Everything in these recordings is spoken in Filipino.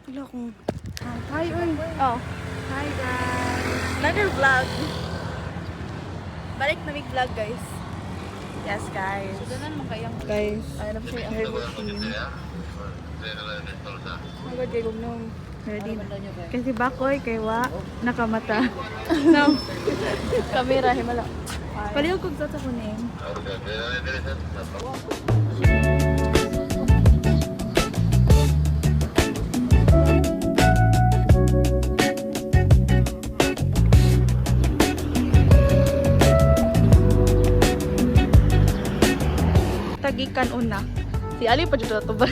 Wala akong... Hi, oy. Oh, Hi, guys. another vlog. Balik na may vlog, guys. Yes, guys. So, doon na naman kayang Guys. ay, na po siya yung Everything. Agad kayo nung ready na. Kasi bakoy kay wa nakamata. No. camera, himala. Paliw kog sa kuning. Tagikan una. Si Ali pa dito to ba?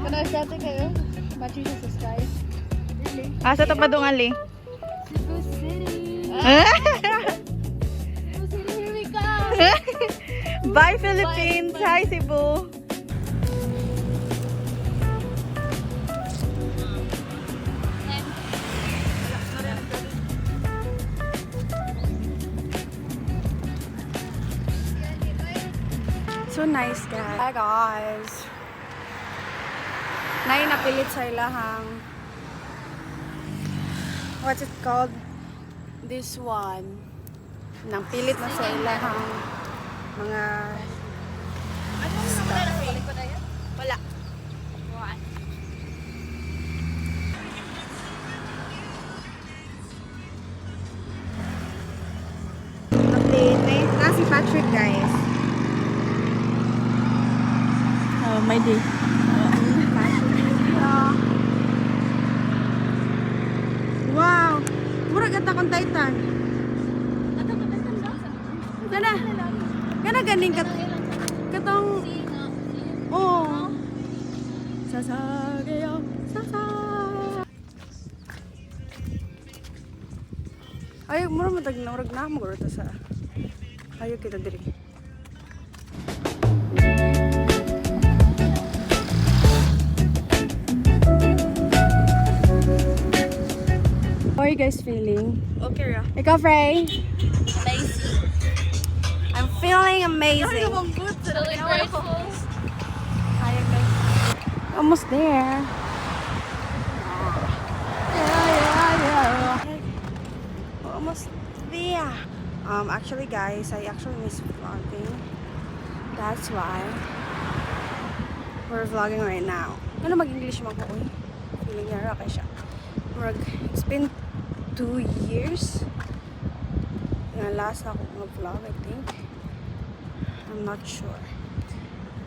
Kana siya kayo? Bachi siya sa sky. Asa ta pa dong ali? Cebu City. Cebu City, here we go. Bye Philippines. Hi Cebu. So nice guys. Hi guys. Nay napilit sa ilahang what's it called? This one. Nang pilit na sa ilahang mga wala. Update eh. Na si Patrick guys. Oh, my day. Wow! Murag ata kong Titan. Gana. Gana ganing katong oh. Sasagayo. Sasa. Ay, mura mo tag murag na mo guro to sa. Ayo kita diri. How are you guys feeling? Okay, ra. Ikaw, Frey? Amazing. I'm feeling amazing. Really grateful. Almost there. Yeah. Almost there. Actually, guys, I actually miss vlogging. That's why we're vlogging right now. Ano mag-English mo ko? Feeling niya ra kay siya. It's been 2 years. Yung last ako vlog, I think. I'm not sure.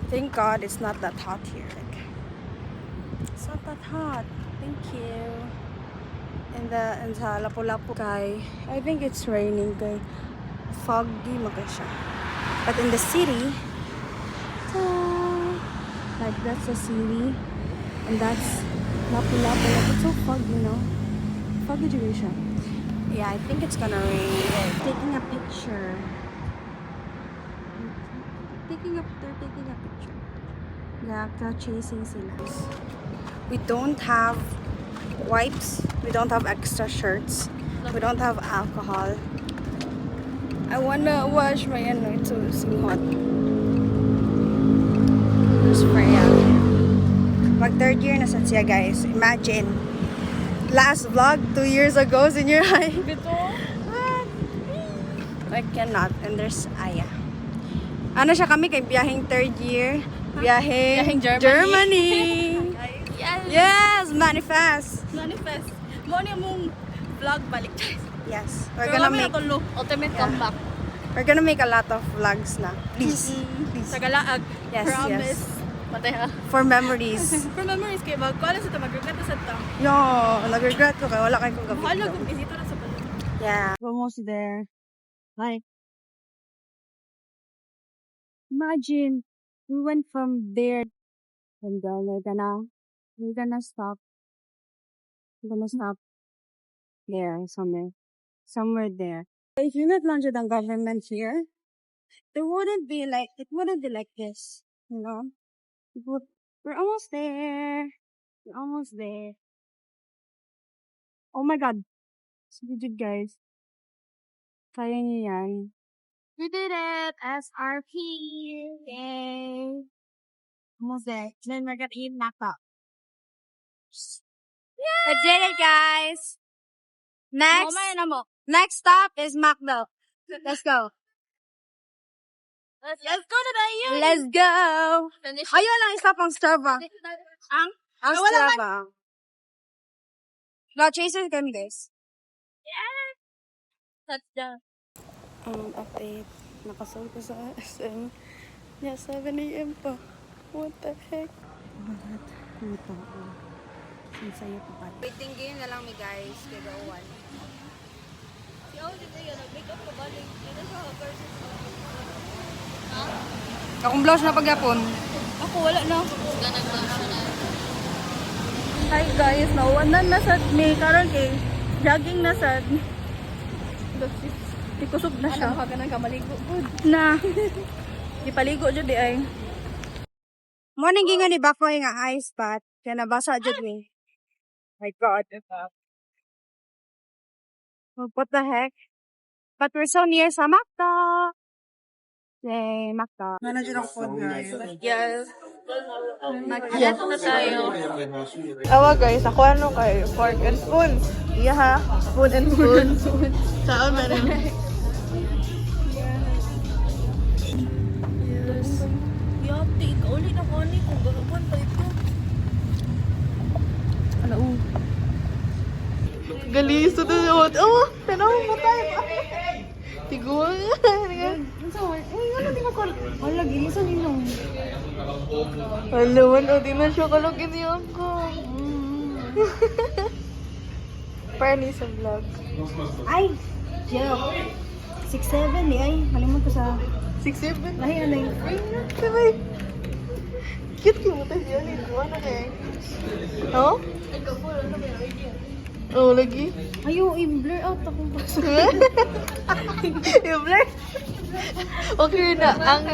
Thank God it's not that hot here. Like, it's not that hot. Thank you. And sa Lapu-Lapu kay, I think it's raining kay foggy maka siya. But in the city, like that's the city, and that's Lapu-Lapu. Like it's so foggy, you know. Foggy duration. Yeah, I think it's gonna rain. Taking a picture. They're taking a picture. Yeah, they're chasing sila. We don't have wipes. We don't have extra shirts. We don't have alcohol. I wanna wash my it's so hot. There's Freya. Mag third year na sa siya guys. Imagine. Last vlog 2 years ago, senior high. I cannot. And there's Aya. Ano siya kami kay biyaheng third year. Biyaheng Germany. Yes. Yes, manifest. Manifest. Mo ni mong vlog balik. Yes. We're gonna make ultimate Yeah. comeback. we're gonna make a lot of vlogs na. Please. Please. Sa Galaag. Yes, Promise. Patay ha. For memories. For memories kayo, magkuala sa ito, mag-regret sa ito. Yo, nag-regret ko kaya wala kayo kong Mahal gabit. kung bisito na sa pala. Yeah. Almost there. Like, imagine, we went from there and then we're gonna stop. We're gonna stop there somewhere there. If you not launched ang government here, it wouldn't be like this, you know? We're almost there. We're almost there. Oh my God. So good, guys. Kaya niyo yan. We did it! SRP! Yay! Almost there. Then we're gonna eat nakta. I did it, guys. Next, Mamaya na mo. next stop is McDo. Let's go. Let's go na tayo. Let's go. Finish. Ayaw lang stop ang Starbucks. Ang? Ang wala man. Starbucks. Chaser kami, guys. Touchdown. Update. Nakasol ko sa SM. Yeah, 7 a.m. pa. What the heck? Balat. Ang tao. Ang saya pa pala. Waiting game na lang mi guys. Kaya gawan. Si Audi tayo, nag-make up ka balik. Ito sa versus. Akong blouse na pagyapon. Ako wala na. Hi guys, nawanan na sad me karon kay jogging na sad. Ikusog na siya. Ano ka ganang kamaligo good. Na. Ipaligo jud di ay. Morning ginga ni Bakoy nga ice bath. Kaya nabasa jud mi. My God. What the heck? But we're so near sa Macdo. Yay, Macdo. Ano dyan ang food guys? Yes. Mag-get na tayo. Awa guys, ako ano kay fork and spoon. Iya ha, spoon and spoon. Saan ba rin? Yes. Yati, ikauli na ko ni kung gagawin pa ito. Ano? Galiso na yun. Oh, tanaw mo tayo. Siguro. Wala, ginisan ninyo. Alawan, o di na siya kalagin niya ako. Parang sa vlog. Ay! Joke. 6'7" eh. Ay, malimot ko sa... 6'7". Ay, ano yun? Sabay. Cute yung mutas yun. Ito, ano kaya? Oh? Oh, lagi. Ayaw, i-blur out akong Yung blur. Okay na. Ang